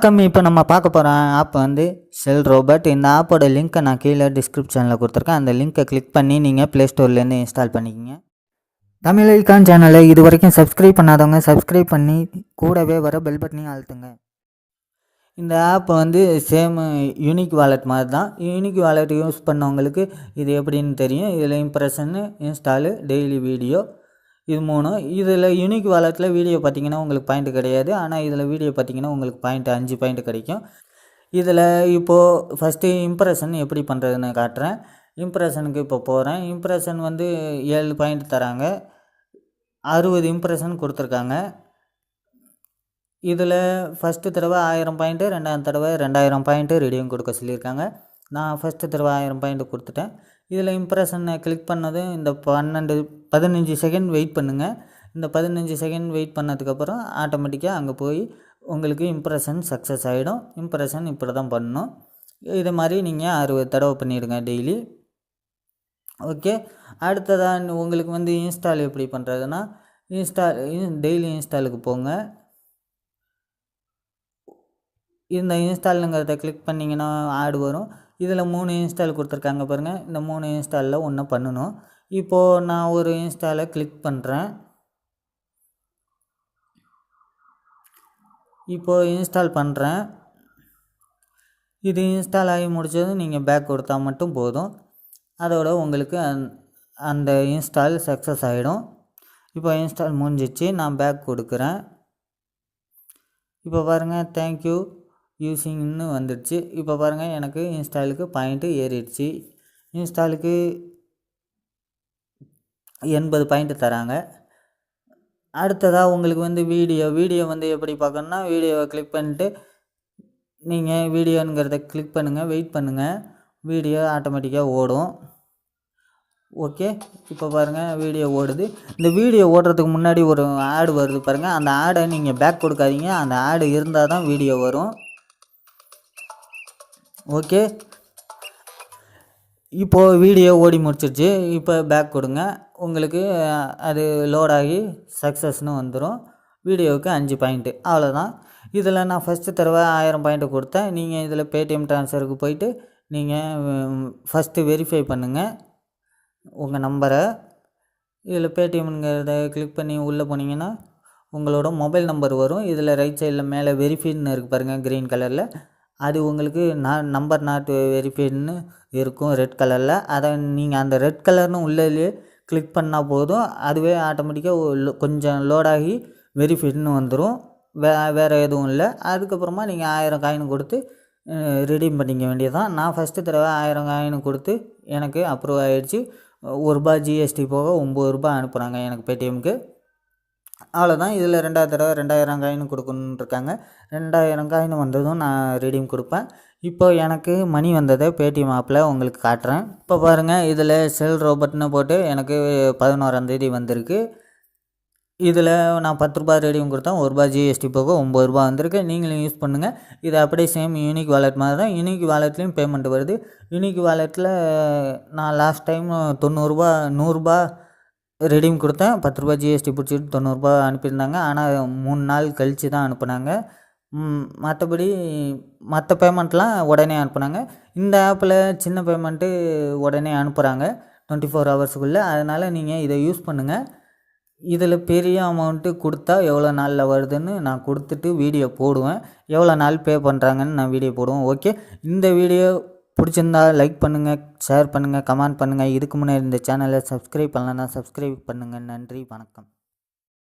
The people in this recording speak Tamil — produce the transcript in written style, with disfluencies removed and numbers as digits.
வணக்கம். இப்போ நம்ம பார்க்க போகிற ஆப் வந்து செல் ரோபோட். இந்த ஆப்போட லிங்க்கை நான் கீழே டிஸ்கிரிப்ஷனில் கொடுத்துருக்கேன். அந்த லிங்க்கை கிளிக் பண்ணி நீங்கள் ப்ளே ஸ்டோர்லேருந்து இன்ஸ்டால் பண்ணிக்கோங்க. தமிழ் ஐகான் சேனலை இது வரைக்கும் சப்ஸ்கிரைப் பண்ணாதவங்க சப்ஸ்கிரைப் பண்ணி கூடவே வர பெல் பட்டனையும் அழுத்துங்க. இந்த ஆப் வந்து சேம் யூனிக் வாலெட் மாதிரி தான். யூனிக் வாலெட் யூஸ் பண்ணவங்களுக்கு இது எப்படின்னு தெரியும். இதில் இம்ப்ரெஷன்னு, இன்ஸ்டாலு, டெய்லி வீடியோ, இது 3. இதில் யூனிக் வாலெட்டில் வீடியோ பார்த்திங்கன்னா உங்களுக்கு பாயிண்ட் கிடையாது. ஆனால் இதில் வீடியோ பார்த்திங்கன்னா உங்களுக்கு பாயிண்ட் 5 பாயிண்ட் கிடைக்கும். இதில் இப்போது ஃபஸ்ட்டு இம்ப்ரெஷன் எப்படி பண்ணுறதுன்னு காட்டுறேன். இம்ப்ரெஷனுக்கு இப்போ போகிறேன். இம்ப்ரெஷன் வந்து 7 பாயிண்ட் தராங்க. 60 இம்ப்ரெஷன் கொடுத்துருக்காங்க. இதில் ஃபஸ்ட்டு தடவை 1000 பாயிண்ட்டு, 2ஆவது தடவை 2000 பாயிண்ட்டு ரெடியும் கொடுக்க சொல்லியிருக்காங்க. நான் ஃபஸ்ட்டு தடவை 1000 பாயிண்ட்டு கொடுத்துட்டேன். இதில் இம்ப்ரெஷனை கிளிக் பண்ணதும் இந்த 15 செகண்ட் வெயிட் பண்ணுங்கள். இந்த 15 செகண்ட் வெயிட் பண்ணதுக்கப்புறம் ஆட்டோமேட்டிக்காக அங்கே போய் உங்களுக்கு இம்ப்ரெஷன் சக்ஸஸ் ஆகிடும். இம்ப்ரெஷன் இப்படி தான் பண்ணணும். இது மாதிரி நீங்கள் 60 தடவை பண்ணிவிடுங்க டெய்லி. ஓகே. அடுத்ததாக உங்களுக்கு வந்து இன்ஸ்டால் எப்படி பண்ணுறதுன்னா, டெய்லி இன்ஸ்டாலுக்கு போங்க. இந்த இன்ஸ்டாலுங்கிறத கிளிக் பண்ணிங்கன்னா ஆட் வரும். இதில் 3 இன்ஸ்டால் கொடுத்துருக்காங்க பாருங்கள். இந்த 3 இன்ஸ்டாலில் ஒன்று பண்ணணும். இப்போது நான் ஒரு இன்ஸ்டாலை கிளிக் பண்ணுறேன். இப்போது இன்ஸ்டால் பண்ணுறேன். இது இன்ஸ்டால் ஆகி முடித்ததும் நீங்கள் பேக் கொடுத்தா மட்டும் போதும். அதோட உங்களுக்கு அந்த இன்ஸ்டால் சக்ஸஸ் ஆகிடும். இப்போ இன்ஸ்டால் முடிஞ்சிச்சு. நான் பேக் கொடுக்குறேன். இப்போ பாருங்கள், தேங்க்யூ யூஸிங்னு வந்துடுச்சு. இப்போ பாருங்கள், எனக்கு இன்ஸ்டாலுக்கு பாயிண்ட்டு ஏறிடுச்சு. இன்ஸ்டாலுக்கு 80 பாயிண்ட்டு தராங்க. அடுத்ததாக உங்களுக்கு வந்து வீடியோ வந்து எப்படி பார்க்கணுன்னா, வீடியோவை கிளிக் பண்ணிட்டு நீங்கள் வீடியோங்கிறத கிளிக் பண்ணுங்கள், வெயிட் பண்ணுங்கள், வீடியோ ஆட்டோமேட்டிக்காக ஓடும். ஓகே. இப்போ பாருங்கள், வீடியோ ஓடுது. இந்த வீடியோ ஓடுறதுக்கு முன்னாடி ஒரு ஆடு வருது பாருங்கள். அந்த ஆடை நீங்கள் பேக் கொடுக்காதீங்க. அந்த ஆடு இருந்தால் தான் வீடியோ வரும். ஓகே. இப்போது வீடியோ ஓடி முடிச்சிருச்சு. இப்போ பேக் கொடுங்க. உங்களுக்கு அது லோடாகி சக்ஸஸ்னு வந்துடும். வீடியோவுக்கு 5 பாயிண்ட்டு. அவ்வளோதான். இதில் நான் ஃபஸ்ட்டு தடவை 1000 பாயிண்ட்டு கொடுத்தேன். நீங்கள் இதில் பேடிஎம் ட்ரான்ஸ்ஃபருக்கு போயிட்டு நீங்கள் ஃபஸ்ட்டு வெரிஃபை பண்ணுங்கள் உங்கள் நம்பரை. இதில் பேடிஎம்ங்கிறத கிளிக் பண்ணி உள்ளே போனீங்கன்னா உங்களோட மொபைல் நம்பர் வரும். இதில் ரைட் சைடில் மேலே வெரிஃபைன்னு இருக்குது பாருங்கள், க்ரீன் கலரில். அது உங்களுக்கு நம்பர் நாட் வெரிஃபைடுன்னு இருக்கும் ரெட் கலரில். அதை நீங்கள் அந்த ரெட் கலர்னு உள்ளே கிளிக் பண்ணால் போதும். அதுவே ஆட்டோமேட்டிக்காக கொஞ்சம் லோடாகி வெரிஃபைடுன்னு வந்துடும். வேறு எதுவும் இல்லை. அதுக்கப்புறமா நீங்கள் 1000 காயின் கொடுத்து ரிடீம் பண்ணிக்க வேண்டியதான். நான் ஃபஸ்ட்டு தடவை 1000 காயின் கொடுத்து எனக்கு அப்ரூவ் ஆகிடுச்சு. ₹1 ஜிஎஸ்டி போக ₹9 அனுப்புகிறாங்க எனக்கு பேடிஎம்க்கு. அவ்வளோதான். இதில் 2ஆவது தடவை 2000 காயின் கொடுக்கணுன்னு இருக்காங்க. 2000 காயின் வந்ததும் நான் ரிடீம் கொடுப்பேன். இப்போ எனக்கு மணி வந்ததை பேடிஎம் ஆப்பில் உங்களுக்கு காட்டுறேன். இப்போ பாருங்கள், இதில் செல் ரோபோட்னு போட்டு எனக்கு 11ஆம் தேதி வந்திருக்கு. இதில் நான் ₹10 ரெடியும் கொடுத்தேன். ₹1 ஜிஎஸ்டி போக ₹9 வந்திருக்கு. நீங்களும் யூஸ் பண்ணுங்கள். இது அப்படியே சேம் யூனிக் வாலெட் மாதிரி தான். யூனிக் வாலெட்லேயும் பேமெண்ட் வருது. யூனிக் வாலெட்டில் நான் லாஸ்ட் டைம் ₹100 ரெடீம் கொடுத்தேன். ₹10 ஜிஎஸ்டி பிடிச்சிட்டு ₹90 அனுப்பியிருந்தாங்க. ஆனால் 3 நாள் கழித்து தான் அனுப்புனாங்க. மற்றபடி மற்ற பேமெண்ட்லாம் உடனே அனுப்புனாங்க. இந்த ஆப்பில் சின்ன பேமெண்ட்டு உடனே அனுப்புகிறாங்க 24 ஹவர்ஸுக்குள்ளே. அதனால் நீங்கள் இதை யூஸ் பண்ணுங்கள். இதில் பெரிய அமௌண்ட்டு கொடுத்தா எவ்வளோ நாளில் வருதுன்னு நான் கொடுத்துட்டு வீடியோ போடுவேன். எவ்வளோ நாள் பே பண்ணுறாங்கன்னு நான் வீடியோ போடுவேன். ஓகே. இந்த வீடியோ பிடிச்சிருந்தா லைக் பண்ணுங்கள், ஷேர் பண்ணுங்கள், கமெண்ட் பண்ணுங்கள். இதுக்கு முன்னாடி இந்த சேனலை சப்ஸ்கிரைப் பண்ணலன்னா சப்ஸ்கிரைப் பண்ணுங்கள். நன்றி, வணக்கம்.